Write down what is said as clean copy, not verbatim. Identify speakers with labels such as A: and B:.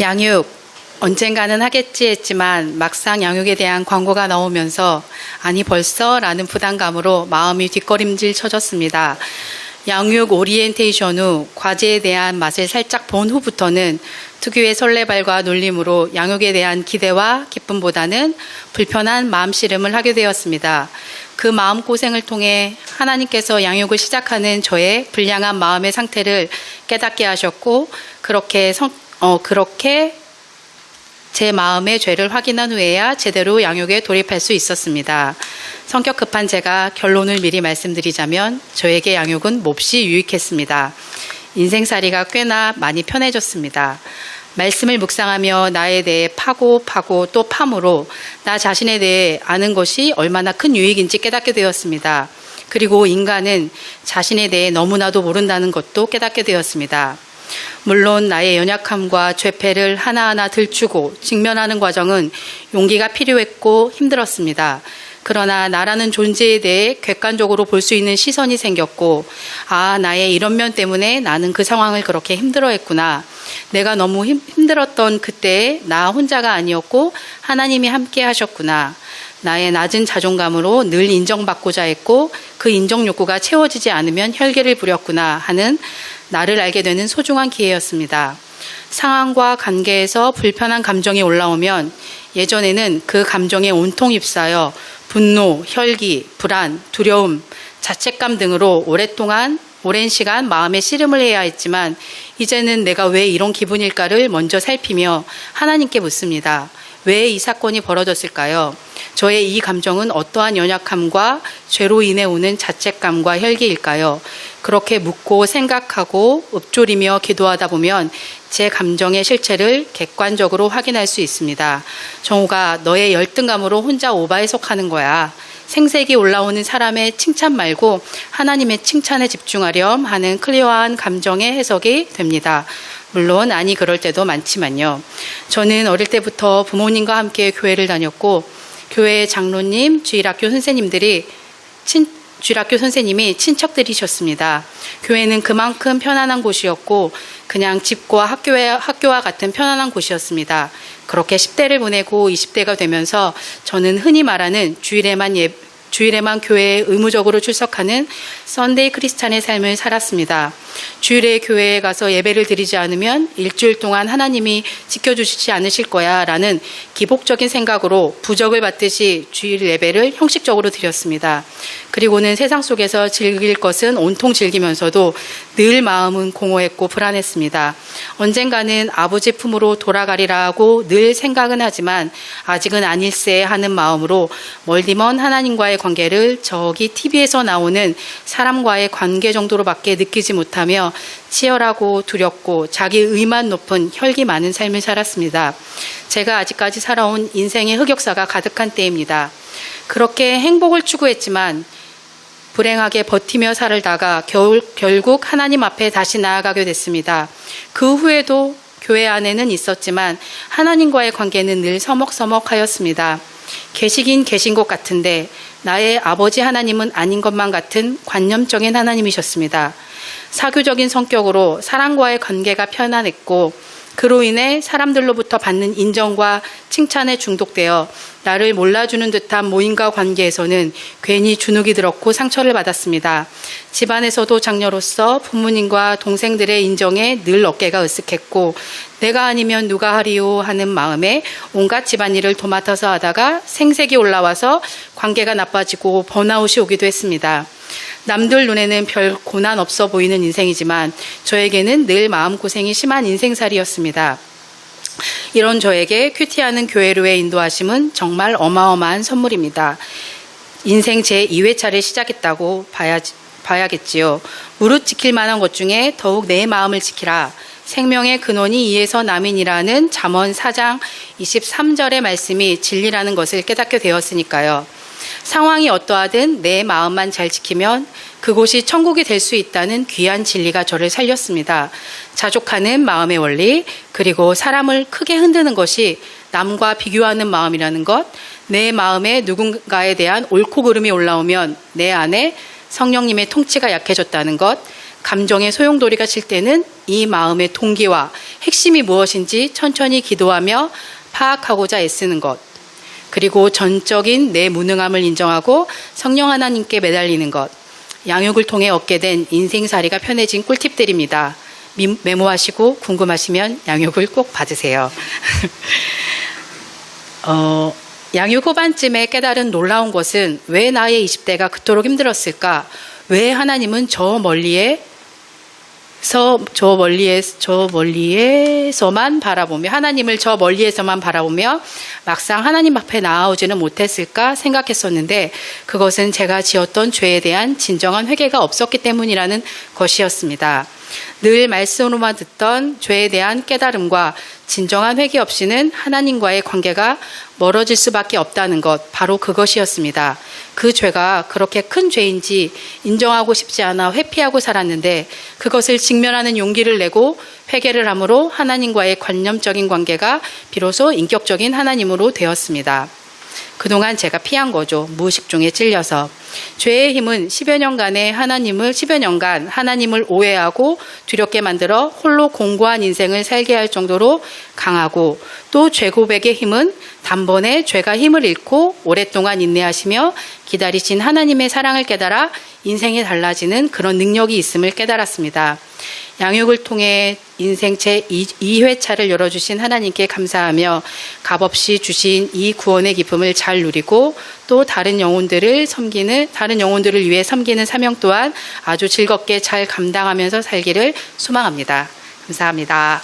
A: 양육, 언젠가는 하겠지 했지만 막상 양육에 대한 광고가 나오면서 아니 벌써? 라는 부담감으로 마음이 뒷걸음질 쳐졌습니다. 양육 오리엔테이션 후 과제에 대한 맛을 살짝 본 후부터는 특유의 설레발과 놀림으로 양육에 대한 기대와 기쁨보다는 불편한 마음씨름을 하게 되었습니다. 그 마음고생을 통해 하나님께서 양육을 시작하는 저의 불량한 마음의 상태를 깨닫게 하셨고 그렇게 제 마음의 죄를 확인한 후에야 제대로 양육에 돌입할 수 있었습니다. 성격 급한 제가 결론을 미리 말씀드리자면 저에게 양육은 몹시 유익했습니다. 인생살이가 꽤나 많이 편해졌습니다. 말씀을 묵상하며 나에 대해 파고 또 팜으로 나 자신에 대해 아는 것이 얼마나 큰 유익인지 깨닫게 되었습니다. 그리고 인간은 자신에 대해 너무나도 모른다는 것도 깨닫게 되었습니다. 물론 나의 연약함과 죄패를 하나하나 들추고 직면하는 과정은 용기가 필요했고 힘들었습니다. 그러나 나라는 존재에 대해 객관적으로 볼 수 있는 시선이 생겼고 나의 이런 면 때문에 나는 그 상황을 그렇게 힘들어했구나. 내가 너무 힘들었던 그때에 나 혼자가 아니었고 하나님이 함께 하셨구나. 나의 낮은 자존감으로 늘 인정받고자 했고 그 인정 욕구가 채워지지 않으면 혈기를 부렸구나 하는 나를 알게 되는 소중한 기회였습니다. 상황과 관계에서 불편한 감정이 올라오면 예전에는 그 감정에 온통 휩싸여 분노, 혈기, 불안, 두려움, 자책감 등으로 오랜 시간 마음의 씨름을 해야 했지만 이제는 내가 왜 이런 기분일까를 먼저 살피며 하나님께 묻습니다. 왜 이 사건이 벌어졌을까요? 저의 이 감정은 어떠한 연약함과 죄로 인해 오는 자책감과 혈기일까요? 그렇게 묻고 생각하고 읊조리며 기도하다 보면 제 감정의 실체를 객관적으로 확인할 수 있습니다. 정우가 너의 열등감으로 혼자 오바에 속하는 거야. 생색이 올라오는 사람의 칭찬 말고 하나님의 칭찬에 집중하렴 하는 클리어한 감정의 해석이 됩니다. 물론 아니 그럴 때도 많지만요. 저는 어릴 때부터 부모님과 함께 교회를 다녔고 교회 장로님, 주일학교 선생님이 친척들이셨습니다. 교회는 그만큼 편안한 곳이었고 그냥 집과 학교와 같은 편안한 곳이었습니다. 그렇게 10대를 보내고 20대가 되면서 저는 흔히 말하는 주일에만 교회에 의무적으로 출석하는 썬데이 크리스찬의 삶을 살았습니다. 주일에 교회에 가서 예배를 드리지 않으면 일주일 동안 하나님이 지켜주시지 않으실 거야 라는 기복적인 생각으로 부적을 받듯이 주일 예배를 형식적으로 드렸습니다. 그리고는 세상 속에서 즐길 것은 온통 즐기면서도 늘 마음은 공허했고 불안했습니다. 언젠가는 아버지 품으로 돌아가리라고 늘 생각은 하지만 아직은 아닐세 하는 마음으로 멀디먼 하나님과의 관계를 저기 TV에서 나오는 사람과의 관계 정도로밖에 느끼지 못하며 치열하고 두렵고 자기 의만 높은 혈기 많은 삶을 살았습니다. 제가 아직까지 살아온 인생의 흑역사가 가득한 때입니다. 그렇게 행복을 추구했지만 불행하게 버티며 살다가 결국 하나님 앞에 다시 나아가게 됐습니다. 그 후에도 교회 안에는 있었지만 하나님과의 관계는 늘 서먹서먹하였습니다. 계시긴 계신 것 같은데 나의 아버지 하나님은 아닌 것만 같은 관념적인 하나님이셨습니다. 사교적인 성격으로 사람과의 관계가 편안했고 그로 인해 사람들로부터 받는 인정과 칭찬에 중독되어 나를 몰라주는 듯한 모임과 관계에서는 괜히 주눅이 들었고 상처를 받았습니다. 집안에서도 장녀로서 부모님과 동생들의 인정에 늘 어깨가 으쓱했고 내가 아니면 누가 하리요 하는 마음에 온갖 집안일을 도맡아서 하다가 생색이 올라와서 관계가 나빠지고 번아웃이 오기도 했습니다. 남들 눈에는 별 고난 없어 보이는 인생이지만 저에게는 늘 마음고생이 심한 인생살이었습니다. 이런 저에게 큐티하는 교회로의 인도하심은 정말 어마어마한 선물입니다. 인생 제2회차를 시작했다고 봐야겠지요. 무릇 지킬 만한 것 중에 더욱 내 마음을 지키라. 생명의 근원이 이에서 남이니라는 잠언 4장 23절의 말씀이 진리라는 것을 깨닫게 되었으니까요. 상황이 어떠하든 내 마음만 잘 지키면 그곳이 천국이 될 수 있다는 귀한 진리가 저를 살렸습니다. 자족하는 마음의 원리, 그리고 사람을 크게 흔드는 것이 남과 비교하는 마음이라는 것, 내 마음에 누군가에 대한 옳고 그름이 올라오면 내 안에 성령님의 통치가 약해졌다는 것, 감정의 소용돌이가 칠 때는 이 마음의 동기와 핵심이 무엇인지 천천히 기도하며 파악하고자 애쓰는 것. 그리고 전적인 내 무능함을 인정하고 성령 하나님께 매달리는 것. 양육을 통해 얻게 된 인생살이가 편해진 꿀팁들입니다. 메모하시고 궁금하시면 양육을 꼭 받으세요. 양육 후반쯤에 깨달은 놀라운 것은 왜 나의 20대가 그토록 힘들었을까? 왜 하나님은 저 멀리에서만 바라보며 하나님을 저 멀리에서만 바라보며 막상 하나님 앞에 나아오지는 못했을까 생각했었는데 그것은 제가 지었던 죄에 대한 진정한 회개가 없었기 때문이라는 것이었습니다. 늘 말씀으로만 듣던 죄에 대한 깨달음과 진정한 회개 없이는 하나님과의 관계가 멀어질 수밖에 없다는 것, 바로 그것이었습니다. 그 죄가 그렇게 큰 죄인지 인정하고 싶지 않아 회피하고 살았는데 그것을 직면하는 용기를 내고 회개를 함으로 하나님과의 관념적인 관계가 비로소 인격적인 하나님으로 되었습니다. 그동안 제가 피한 거죠. 무의식중에 찔려서. 죄의 힘은 10여 년간 하나님을 오해하고 두렵게 만들어 홀로 공고한 인생을 살게 할 정도로 강하고, 또 죄 고백의 힘은 단번에 죄가 힘을 잃고 오랫동안 인내하시며 기다리신 하나님의 사랑을 깨달아 인생이 달라지는 그런 능력이 있음을 깨달았습니다. 양육을 통해 인생 제2회차를 열어주신 하나님께 감사하며 값없이 주신 이 구원의 기쁨을 잘 누리고 또 다른 영혼들을 위해 섬기는 사명 또한 아주 즐겁게 잘 감당하면서 살기를 소망합니다. 감사합니다.